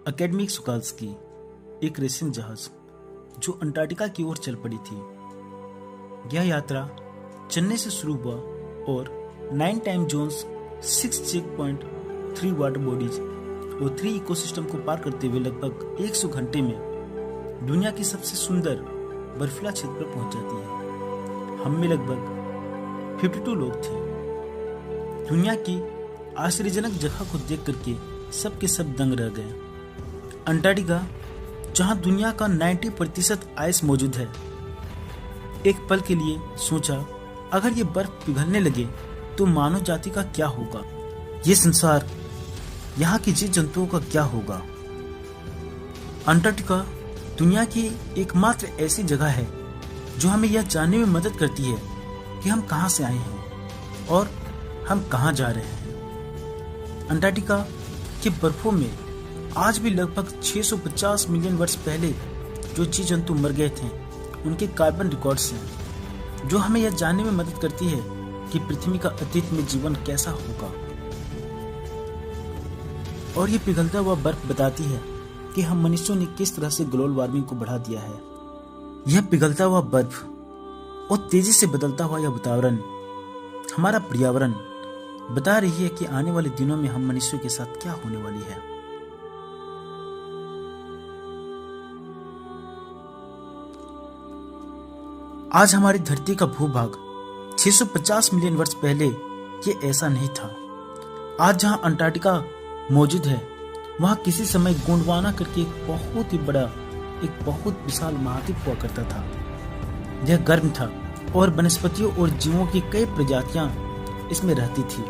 Academic सुकाल्स की एक racing जहाज जो अंटार्कटिका की ओर चल पड़ी थी। यह यात्रा चेन्नई से शुरू हुआ और 9 time zones, 6 check point, 3 water bodies और 3 इकोसिस्टम को पार करते हुए लगभग 100 घंटे में दुनिया की सबसे सुंदर बर्फीला क्षेत्र पर पहुंच जाती है। हम में लगभग 52 लोग थे। दुनिया की आश्चर्यजनक जगह को देख करके सब के सब दंग रह गए। अंटार्कटिका, जहां दुनिया का 90% आइस मौजूद है। एक पल के लिए सोचा, अगर ये बर्फ पिघलने लगे तो मानव जाति का क्या होगा? ये संसार, यहाँ के जीव जंतुओं का क्या होगा? अंटार्कटिका दुनिया की एकमात्र ऐसी जगह है जो हमें यह जानने में मदद करती है कि हम कहां से आए हैं और हम कहां जा रहे हैं। अंटार्कटिका की बर्फों में आज भी लगभग 650 मिलियन वर्ष पहले जो जीव जंतु मर गए थे उनके कार्बन रिकॉर्ड्स हैं, जो हमें यह जानने में मदद करती है कि पृथ्वी का अतीत में जीवन कैसा होगा। और ये पिघलता हुआ बर्फ बताती है कि हम मनुष्यों ने किस तरह से ग्लोबल वार्मिंग को बढ़ा दिया है। यह पिघलता हुआ बर्फ और तेजी से बदलता हुआ यह वातावरण, हमारा पर्यावरण बता रही है कि आने वाले दिनों में हम मनुष्यों के साथ क्या होने वाली है। आज हमारी धरती का भूभाग 650 मिलियन वर्ष पहले ये ऐसा नहीं था। आज जहां अंटार्कटिका मौजूद है, वहां किसी समय गोंडवाना करके एक बहुत ही बड़ा, एक बहुत विशाल महाद्वीप हुआ करता था। यह गर्म था और वनस्पतियों और जीवों की कई प्रजातियां इसमें रहती थी,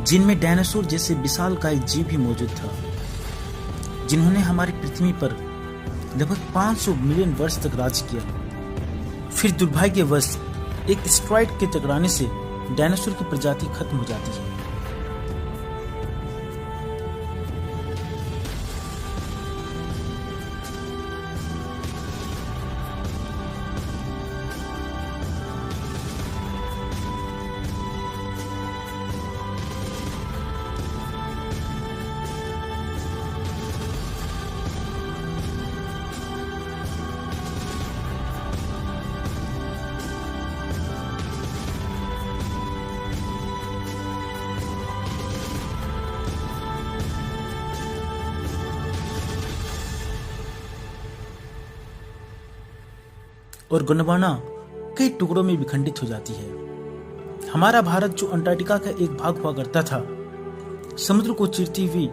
जिनमें डायनासोर जैसे विशालकाय जीव भी मौजूद था, जिन्होंने हमारी पृथ्वी पर लगभग 500 मिलियन वर्ष तक राज किया। फिर दुर्भाग्यवश एक एस्टेरॉयड के टकराने से डायनासोर की प्रजाति खत्म हो जाती है। और गोंडवाना कई टुकड़ों में विखंडित हो जाती है। हमारा भारत, जो अंटार्कटिका का एक भाग हुआ करता था, समुद्र को चीरती हुई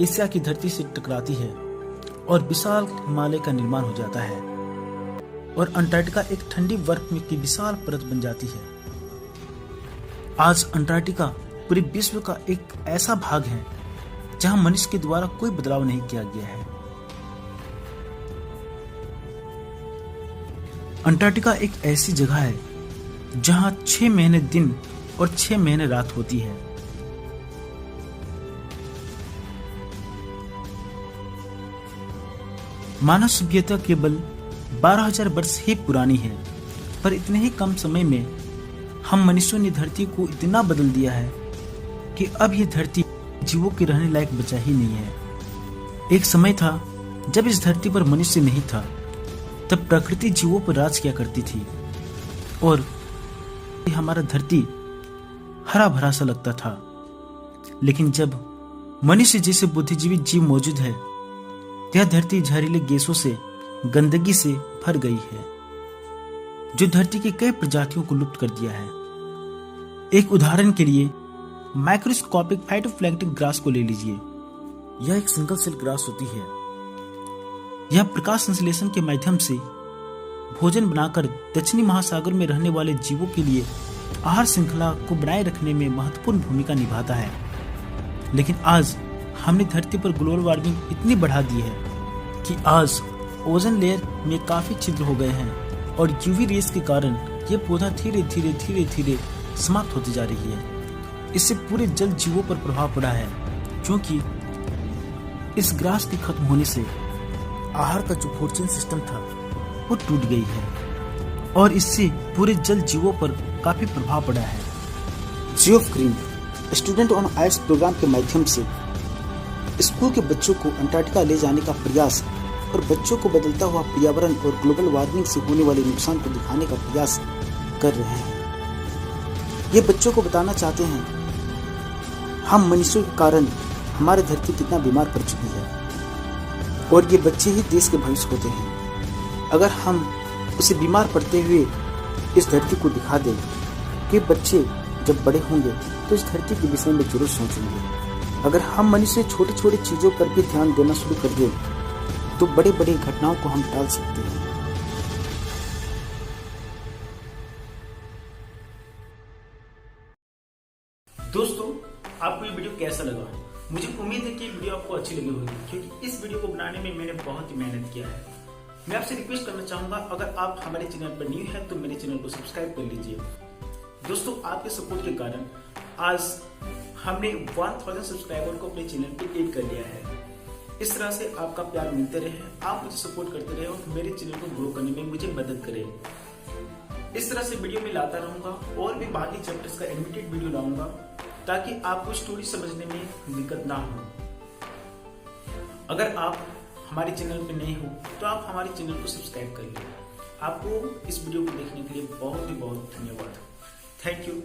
एशिया की धरती से टकराती है और विशाल हिमालय का निर्माण हो जाता है और अंटार्कटिका एक ठंडी बर्फ की विशाल परत बन जाती है। आज अंटार्कटिका पूरे विश्व का एक ऐसा भाग है जहां मनुष्य के द्वारा कोई बदलाव नहीं किया गया है। अंटार्कटिका एक ऐसी जगह है जहां 6 महीने दिन और 6 महीने रात होती है। मानव सभ्यता केवल 12,000 वर्ष ही पुरानी है, पर इतने ही कम समय में हम मनुष्यों ने धरती को इतना बदल दिया है कि अब यह धरती जीवों के रहने लायक बचा ही नहीं है। एक समय था जब इस धरती पर मनुष्य नहीं था, तब प्रकृति जीवों पर राज किया करती थी और हमारा धरती हरा भरा सा लगता था। लेकिन जब मनुष्य जैसे बुद्धिजीवी जीव मौजूद है, यह धरती जहरीले गैसों से, गंदगी से भर गई है, जो धरती की कई प्रजातियों को लुप्त कर दिया है। एक उदाहरण के लिए माइक्रोस्कोपिक फाइटोप्लैंक्टन ग्रास को ले लीजिए। यह एक सिंगल सेल ग्रास होती है। यह प्रकाश संश्लेषण के माध्यम से भोजन बनाकर दक्षिणी महासागर में रहने वाले जीवों के लिए आहार श्रृंखला को बनाए रखने में महत्वपूर्ण भूमिका निभाता है। लेकिन आज हमने धरती पर ग्लोबल वार्मिंग इतनी बढ़ा दी है कि आज ओजोन लेयर में काफी छिद्र हो गए हैं और यूवी रेस के कारण ये पौधा धीरे धीरे समाप्त होती जा रही है। इससे पूरे जल जीवों पर प्रभाव पड़ा है, क्योंकि इस ग्रास के खत्म होने से आहार का जो फूड चेन सिस्टम था वो टूट गई है और इससे पूरे जल जीवों पर काफी प्रभाव पड़ा है। Geo green student on ice programme के माध्यम से स्कूल के बच्चों को अंटार्कटिका ले जाने का प्रयास और बच्चों को बदलता हुआ पर्यावरण और ग्लोबल वार्मिंग से होने वाले नुकसान को दिखाने का प्रयास कर रहे हैं। ये बच्चों को बताना चाहते हैं हम मनुष्यों के कारण हमारी धरती कितना बीमार पड़ चुकी है और ये बच्चे ही देश के भविष्य होते हैं। अगर हम उसे बीमार पड़ते हुए इस धरती को दिखा दें कि बच्चे जब बड़े होंगे तो इस धरती के विषय में जरूर सोचेंगे। अगर हम मनुष्य छोटी छोटी चीजों पर भी ध्यान देना शुरू कर दें तो बड़े बड़े घटनाओं को हम टाल सकते हैं। दोस्तों, आपको ये वीडियो कैसा लगा? मुझे उम्मीद है कि ये वीडियो आपको अच्छी लगी होगी, क्योंकि इस वीडियो को बनाने में मैंने बहुत ही मेहनत किया है। मैं आपसे रिक्वेस्ट करना चाहूंगा, अगर आप हमारे चैनल पर न्यू है तो मेरे चैनल को सब्सक्राइब कर लीजिए। दोस्तों, आपके सपोर्ट के कारण आज हमने 1000 सब्सक्राइबर को अपने चैनल पे ऐड कर लिया है। इस तरह से आपका प्यार मिलते रहे, आप मुझे सपोर्ट करते रहे और मेरे चैनल को ग्रो करने में मुझे मदद करें। इस तरह से वीडियो में लाता रहूंगा और भी बाकी चैप्टर्स का एनिमेटेड वीडियो लाऊंगा ताकि आपको स्टोरी समझने में दिक्कत ना हो। अगर आप हमारे चैनल पे नए हो तो आप हमारे चैनल को सब्सक्राइब कर लें। आपको इस वीडियो को देखने के लिए बहुत ही बहुत धन्यवाद। Thank you.